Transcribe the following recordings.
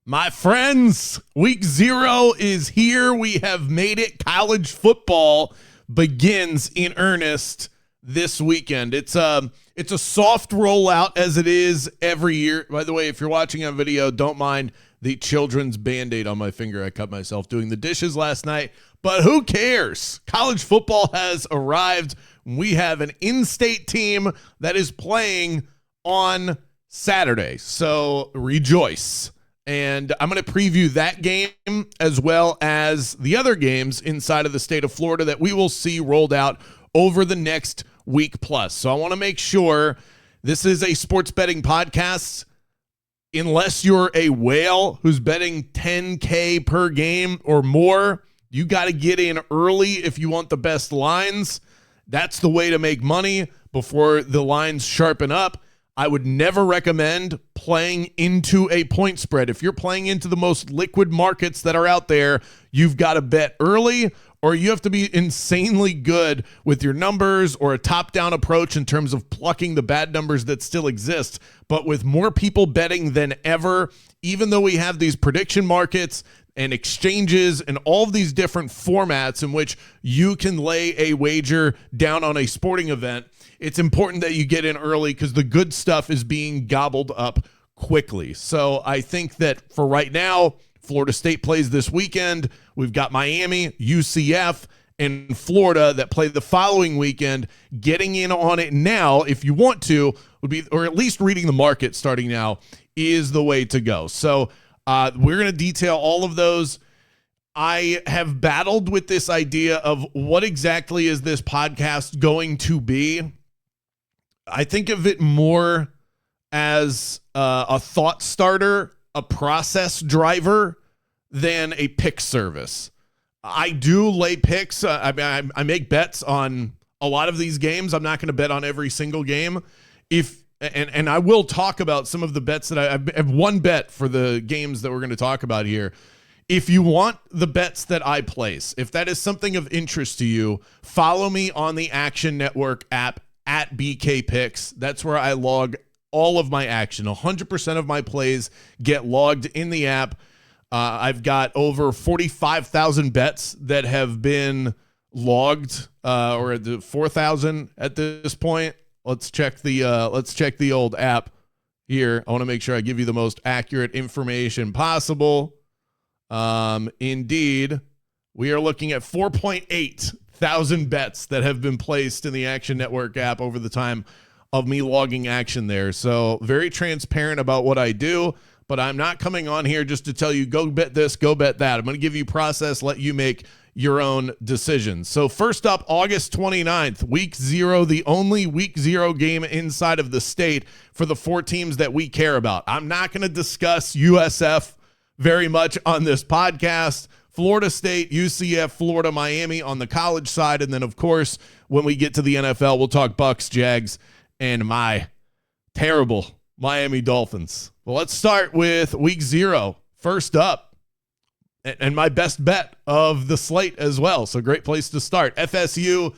My friends, week 0 is here. We have made it. College football begins in earnest this weekend. It's a soft rollout as it is every year. By the way, if you're watching on video, don't mind the children's Band-Aid on my finger. I cut myself doing the dishes last night, but who cares? College football has arrived. We have an in-state team that is playing on Saturday, so rejoice. And I'm going to preview that game as well as the other games inside of the state of Florida that we will see rolled out over the next week plus. So I want to make sure this is a sports betting podcast. Unless you're a whale who's betting $10K per game or more, you got to get in early if you want the best lines. That's the way to make money before the lines sharpen up. I would never recommend playing into a point spread. If you're playing into the most liquid markets that are out there, you've got to bet early, or you have to be insanely good with your numbers or a top-down approach in terms of plucking the bad numbers that still exist. But with more people betting than ever, even though we have these prediction markets and exchanges and all of these different formats in which you can lay a wager down on a sporting event, it's important that you get in early because the good stuff is being gobbled up quickly. So I think that for right now, Florida State plays this weekend. We've got Miami, UCF, and Florida that play the following weekend. Getting in on it now, if you want to, would be, or at least reading the market starting now, is the way to go. So we're going to detail all of those. I have battled with this idea of what exactly is this podcast going to be. I think of it more as a thought starter, a process driver, than a pick service. I do lay picks. I make bets on a lot of these games. I'm not going to bet on every single game. And I will talk about some of the bets that I have one bet for the games that we're going to talk about here. If you want the bets that I place, if that is something of interest to you, follow me on the Action Network app at BK Picks. That's where I log all of my action. 100% of my plays get logged in the app. I've got over 45,000 bets that have been logged, or at the 4,000 at this point. Let's check the old app here. I want to make sure I give you the most accurate information possible. Indeed, we are looking at 4.8 thousand bets that have been placed in the Action Network app over the time of me logging action there. So very transparent about what I do, but I'm not coming on here just to tell you, go bet this, go bet that. I'm going to give you process, let you make your own decisions. So first up, August 29th, week 0, the only week 0 game inside of the state for the 4 teams that we care about. I'm not going to discuss USF very much on this podcast. Florida State, UCF, Florida, Miami on the college side. And then, of course, when we get to the NFL, we'll talk Bucks, Jags, and my terrible Miami Dolphins. Well, let's start with week 0. First up, and my best bet of the slate as well. So great place to start. FSU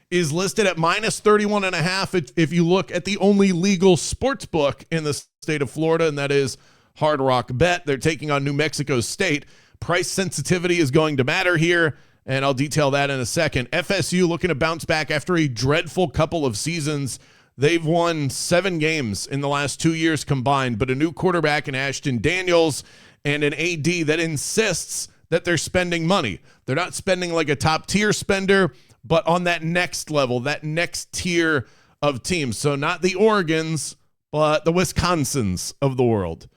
is listed at minus 31.5 if you look at the only legal sports book in the state of Florida, and that is Hard Rock Bet. They're taking on New Mexico State. Price sensitivity is going to matter here, and I'll detail that in a second. FSU looking to bounce back after a dreadful couple of seasons. They've won 7 games in the last 2 years combined, but a new quarterback in Ashton Daniels and an AD that insists that they're spending money. They're not spending like a top-tier spender, but on that next level, that next tier of teams. So not the Oregons, but the Wisconsins of the world.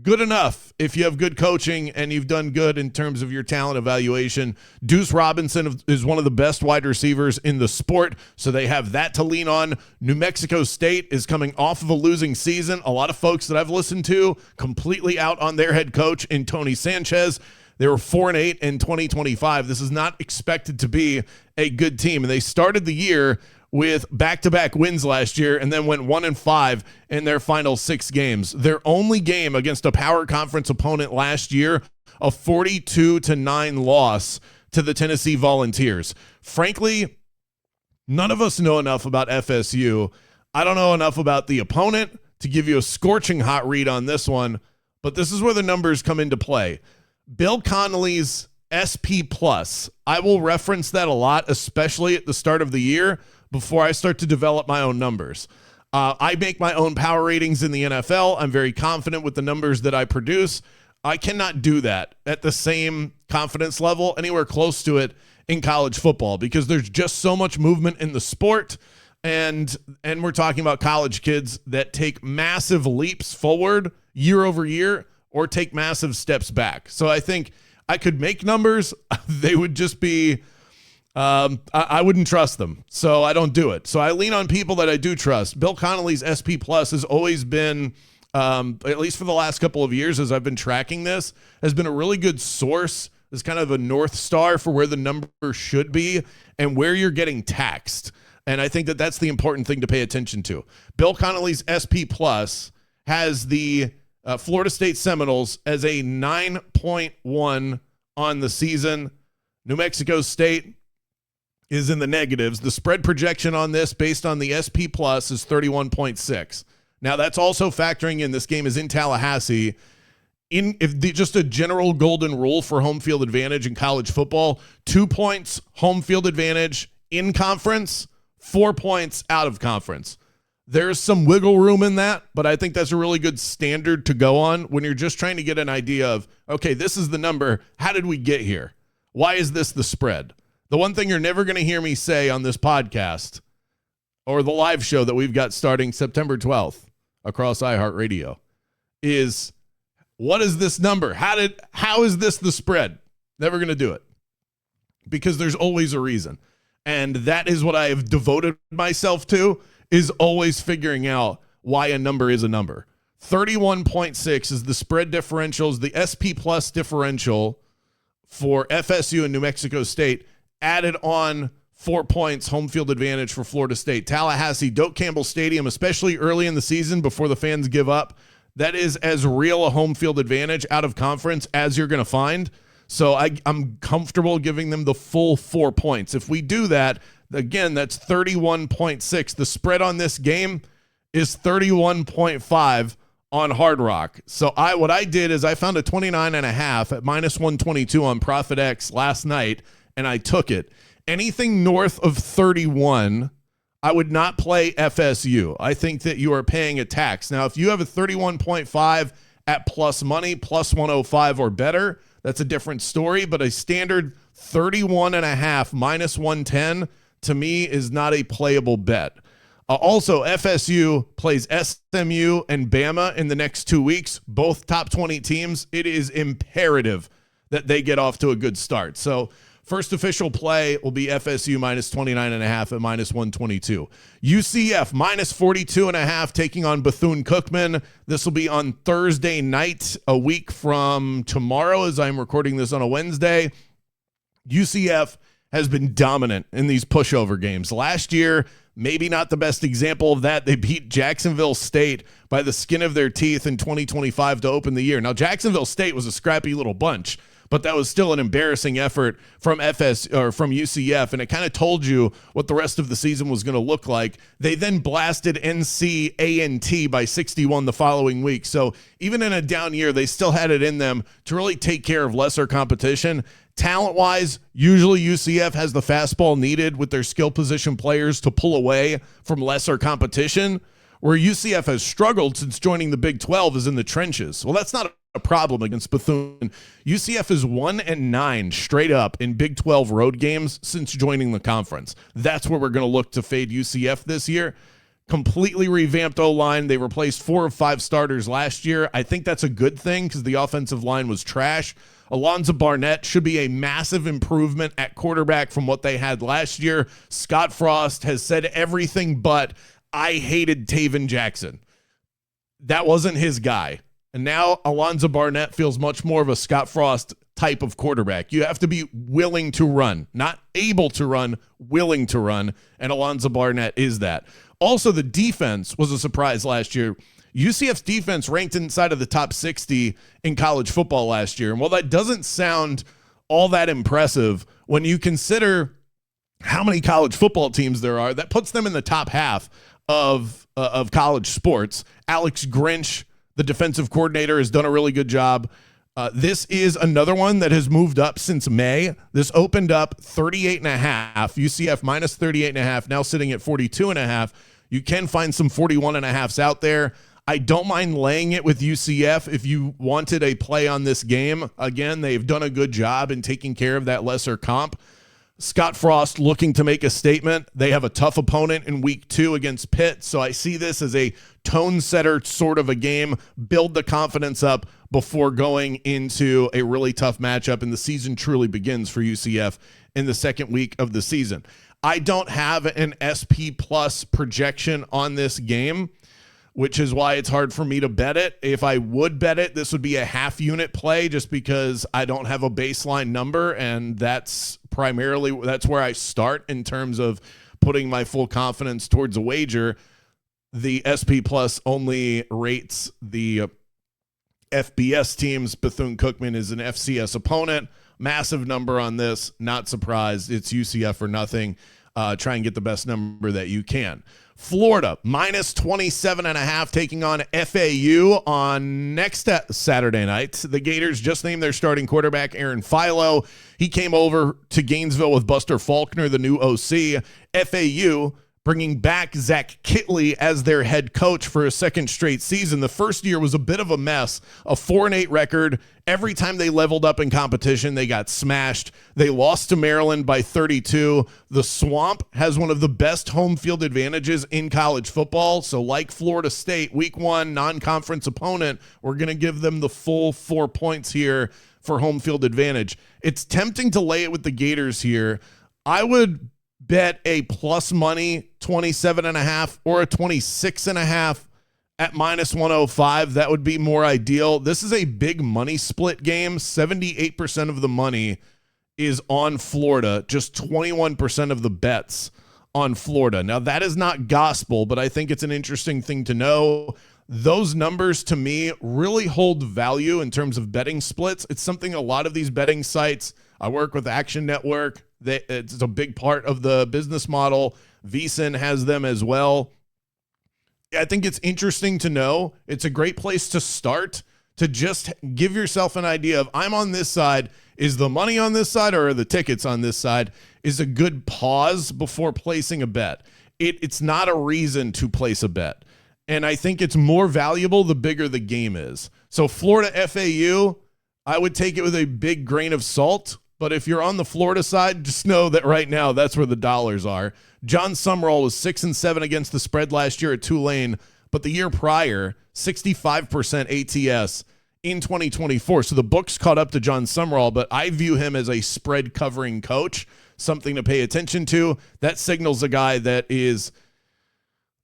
Good enough if you have good coaching and you've done good in terms of your talent evaluation. Deuce Robinson is one of the best wide receivers in the sport, so they have that to lean on. New Mexico State is coming off of a losing season. A lot of folks that I've listened to completely out on their head coach in Tony Sanchez. They were 4-8 in 2025. This is not expected to be a good team, and they started the year with back-to-back wins last year and then went 1-5 in their final 6 games. Their only game against a power conference opponent last year, a 42-9 loss to the Tennessee Volunteers. Frankly, none of us know enough about FSU. I don't know enough about the opponent to give you a scorching hot read on this one, but this is where the numbers come into play. Bill Connolly's SP Plus, I will reference that a lot, especially at the start of the year before I start to develop my own numbers. I make my own power ratings in the NFL. I'm very confident with the numbers that I produce. I cannot do that at the same confidence level, anywhere close to it, in college football, because there's just so much movement in the sport. And we're talking about college kids that take massive leaps forward year over year or take massive steps back. So I think I could make numbers. They would just be, I wouldn't trust them. So I don't do it. So I lean on people that I do trust. Bill Connolly's SP Plus has always been, at least for the last couple of years as I've been tracking this, has been a really good source. It's kind of a North Star for where the number should be and where you're getting taxed. And I think that that's the important thing to pay attention to. Bill Connolly's SP Plus has the Florida State Seminoles as a 9.1 on the season. New Mexico State is in the negatives. The spread projection on this based on the SP Plus is 31.6. Now that's also factoring in this game is in Tallahassee. Just a general golden rule for home field advantage in college football, 2 points home field advantage in conference, 4 points out of conference. There's some wiggle room in that, but I think that's a really good standard to go on when you're just trying to get an idea of, okay, this is the number. How did we get here? Why is this the spread? The one thing you're never going to hear me say on this podcast or the live show that we've got starting September 12th across iHeartRadio is, what is this number? How is this the spread? Never going to do it, because there's always a reason. And that is what I have devoted myself to, is always figuring out why a number is a number. 31.6 is the spread differentials, the SP Plus differential for FSU and New Mexico State, added on 4 points home field advantage for Florida State. Tallahassee, Doak Campbell Stadium, especially early in the season before the fans give up, that is as real a home field advantage out of conference as you're going to find. So I'm comfortable giving them the full 4 points. If we do that, again, that's 31.6. The spread on this game is 31.5 on Hard Rock. So what I did is I found a 29.5 at minus 122 on ProfitX last night, and I took it. Anything north of 31, I would not play FSU. I think that you are paying a tax. Now, if you have a 31.5 at plus money, plus 105 or better, that's a different story. But a standard 31.5 minus 110 to me is not a playable bet. Also, FSU plays SMU and Bama in the next 2 weeks, both top 20 teams. It is imperative that they get off to a good start. So first official play will be FSU minus 29.5 at minus 122. UCF minus 42.5 taking on Bethune-Cookman. This will be on Thursday night, a week from tomorrow, as I'm recording this on a Wednesday. UCF has been dominant in these pushover games. Last year, maybe not the best example of that. They beat Jacksonville State by the skin of their teeth in 2025 to open the year. Now, Jacksonville State was a scrappy little bunch, but that was still an embarrassing effort from UCF, and it kind of told you what the rest of the season was going to look like. They then blasted NC A&T by 61 the following week. So even in a down year, they still had it in them to really take care of lesser competition. Talent-wise, usually UCF has the fastball needed with their skill position players to pull away from lesser competition. Where UCF has struggled since joining the Big 12 is in the trenches. Well, that's not a problem against Bethune. UCF is 1-9 straight up in Big 12 road games since joining the conference. That's where we're going to look to fade UCF this year. Completely revamped O-line. They replaced 4 of 5 starters last year. I think that's a good thing because the offensive line was trash. Alonzo Barnett should be a massive improvement at quarterback from what they had last year. Scott Frost has said everything but I hated Taven Jackson. That wasn't his guy. And now Alonzo Barnett feels much more of a Scott Frost type of quarterback. You have to be willing to run, not able to run, willing to run. And Alonzo Barnett is that. Also, the defense was a surprise last year. UCF's defense ranked inside of the top 60 in college football last year. And while that doesn't sound all that impressive, when you consider how many college football teams there are, that puts them in the top half of college sports. Alex Grinch, The defensive coordinator has done a really good job. This is another one that has moved up since May. This opened up 38.5. UCF minus 38.5, now sitting at 42.5. You can find some 41.5s out there. I don't mind laying it with UCF if you wanted a play on this game. Again, they've done a good job in taking care of that lesser comp. Scott Frost looking to make a statement. They have a tough opponent in week 2 against Pitt, so I see this as a tone setter sort of a game. Build the confidence up before going into a really tough matchup, and the season truly begins for UCF in the second week of the season. I don't have an SP plus projection on this game, which is why it's hard for me to bet it. If I would bet it, this would be a half unit play just because I don't have a baseline number, and that's where I start in terms of putting my full confidence towards a wager. The SP Plus only rates the FBS teams. Bethune-Cookman is an FCS opponent. Massive number on this. Not surprised. It's UCF or nothing. Try and get the best number that you can. Florida, minus 27.5, taking on FAU on next Saturday night. The Gators just named their starting quarterback, Aaron Philo. He came over to Gainesville with Buster Faulkner, the new OC. FAU bringing back Zach Kitley as their head coach for a second straight season. The first year was a bit of a mess, a 4-8 record. Every time they leveled up in competition, they got smashed. They lost to Maryland by 32. The Swamp has one of the best home field advantages in college football. So like Florida State, week 1, non-conference opponent, we're going to give them the full 4 points here for home field advantage. It's tempting to lay it with the Gators here. I would bet a plus money 27.5 or a 26.5 at minus 105. That would be more ideal. This is a big money split game. 78% of the money is on Florida, just 21% of the bets on Florida. Now, that is not gospel, but I think it's an interesting thing to know. Those numbers, to me, really hold value in terms of betting splits. It's something a lot of these betting sites, I work with Action Network, it's a big part of the business model. VSiN has them as well. I think it's interesting to know. It's a great place to start, to just give yourself an idea of, I'm on this side. Is the money on this side or are the tickets on this side? Is a good pause before placing a bet. It's not a reason to place a bet. And I think it's more valuable the bigger the game is. So Florida FAU, I would take it with a big grain of salt. But if you're on the Florida side, just know that right now that's where the dollars are. John Summerall was 6-7 against the spread last year at Tulane, but the year prior, 65% ATS in 2024. So the books caught up to John Summerall, but I view him as a spread covering coach, something to pay attention to. That signals a guy that is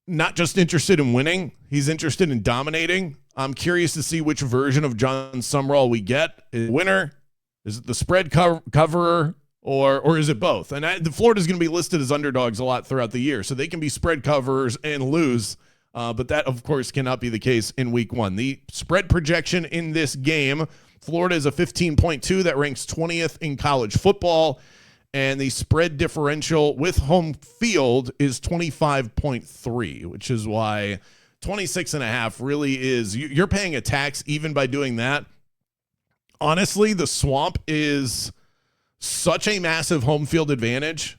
not just interested in winning, he's interested in dominating. I'm curious to see which version of John Summerall we get. Is it winner? Is it the spread coverer, or is it both? And the Florida's going to be listed as underdogs a lot throughout the year, so they can be spread coverers and lose. But that, of course, cannot be the case in week 1. The spread projection in this game, Florida is a 15.2 that ranks 20th in college football, and the spread differential with home field is 25.3, which is why 26.5 really is. You're paying a tax even by doing that. Honestly, the Swamp is such a massive home field advantage,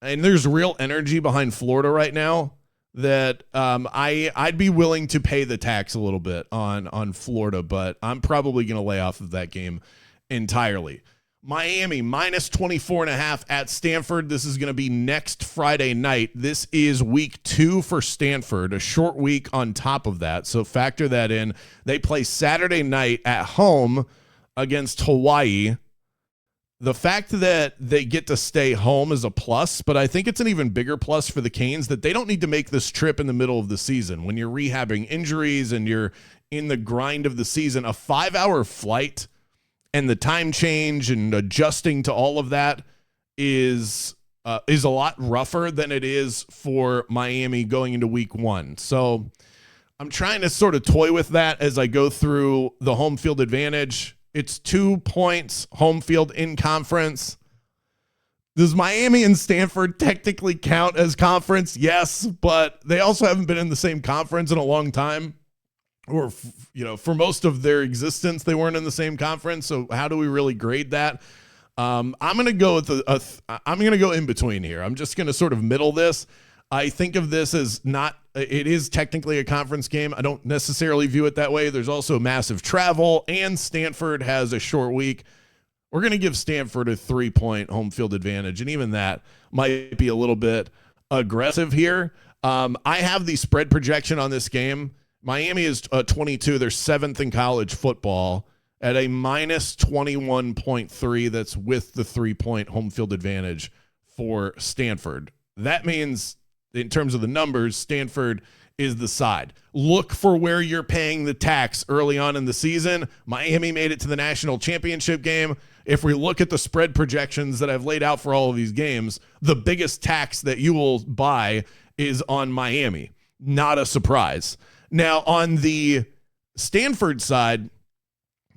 and there's real energy behind Florida right now that I'd be willing to pay the tax a little bit on Florida, but I'm probably going to lay off of that game entirely. Miami, minus 24.5 at Stanford. This is going to be next Friday night. This is week 2 for Stanford, a short week on top of that, so factor that in. They play Saturday night at home against Hawaii. The fact that they get to stay home is a plus, but I think it's an even bigger plus for the Canes that they don't need to make this trip in the middle of the season. When you're rehabbing injuries and you're in the grind of the season, a 5-hour flight and the time change and adjusting to all of that is a lot rougher than it is for Miami going into week 1. So I'm trying to sort of toy with that as I go through the home field advantage. It's 2 points home field in conference. Does Miami and Stanford technically count as conference? Yes, but they also haven't been in the same conference in a long time. or for most of their existence, they weren't in the same conference. So how do we really grade that? I'm going to go with I'm going to go in between here. I'm just going to sort of middle this. I think of this as it is technically a conference game. I don't necessarily view it that way. There's also massive travel, and Stanford has a short week. We're going to give Stanford a 3-point home field advantage, and even that might be a little bit aggressive here. I have the spread projection on this game. Miami is 22. They're 7th in college football at a minus 21.3. That's with the 3-point home field advantage for Stanford. That means, in terms of the numbers, Stanford is the side. Look for where you're paying the tax early on in the season. Miami made it to the national championship game. If we look at the spread projections that I've laid out for all of these games, the biggest tax that you will buy is on Miami. Not a surprise. Now, on the Stanford side,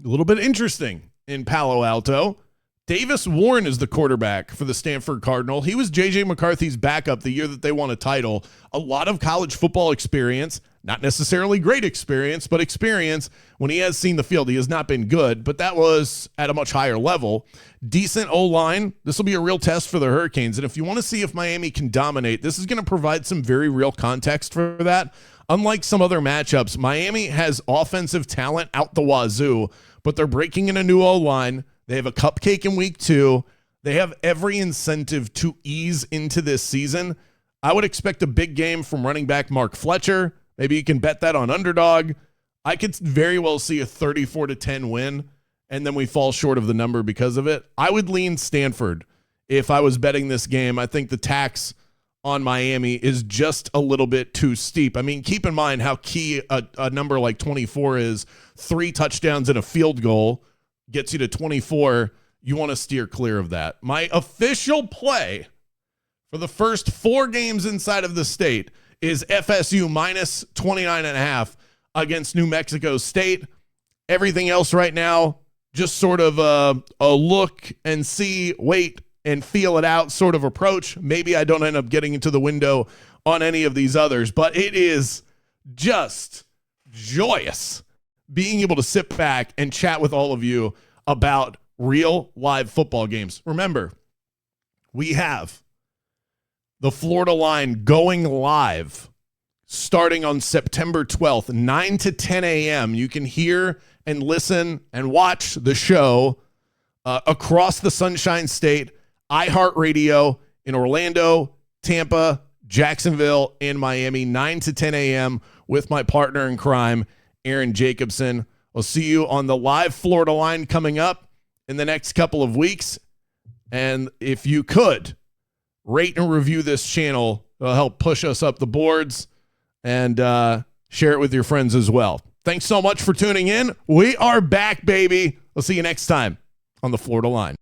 a little bit interesting in Palo Alto. Davis Warren is the quarterback for the Stanford Cardinal. He was J.J. McCarthy's backup the year that they won a title. A lot of college football experience, not necessarily great experience, but experience. When he has seen the field, he has not been good, but that was at a much higher level. Decent O-line. This will be a real test for the Hurricanes, and if you want to see if Miami can dominate, this is going to provide some very real context for that. Unlike some other matchups, Miami has offensive talent out the wazoo, but they're breaking in a new O-line. They have a cupcake in week 2. They have every incentive to ease into this season. I would expect a big game from running back Mark Fletcher. Maybe you can bet that on underdog. I could very well see a 34-10 win, and then we fall short of the number because of it. I would lean Stanford if I was betting this game. I think the tax on Miami is just a little bit too steep. I mean, keep in mind how key a number like 24 is. 3 touchdowns and a field goal gets you to 24. You want to steer clear of that. My official play for the first 4 games inside of the state is FSU minus 29.5 against New Mexico State. Everything else right now, just sort of a look and see, wait and feel it out sort of approach. Maybe I don't end up getting into the window on any of these others, but it is just joyous being able to sit back and chat with all of you about real live football games. Remember, we have the Florida Line going live starting on September 12th, 9 to 10 a.m. You can hear and listen and watch the show across the Sunshine State, iHeartRadio in Orlando, Tampa, Jacksonville, and Miami, 9 to 10 a.m. with my partner in crime, Aaron Jacobson. We'll see you on the live Florida Line coming up in the next couple of weeks. And if you could, rate and review this channel. It'll help push us up the boards, and share it with your friends as well. Thanks so much for tuning in. We are back, baby. We'll see you next time on the Florida Line.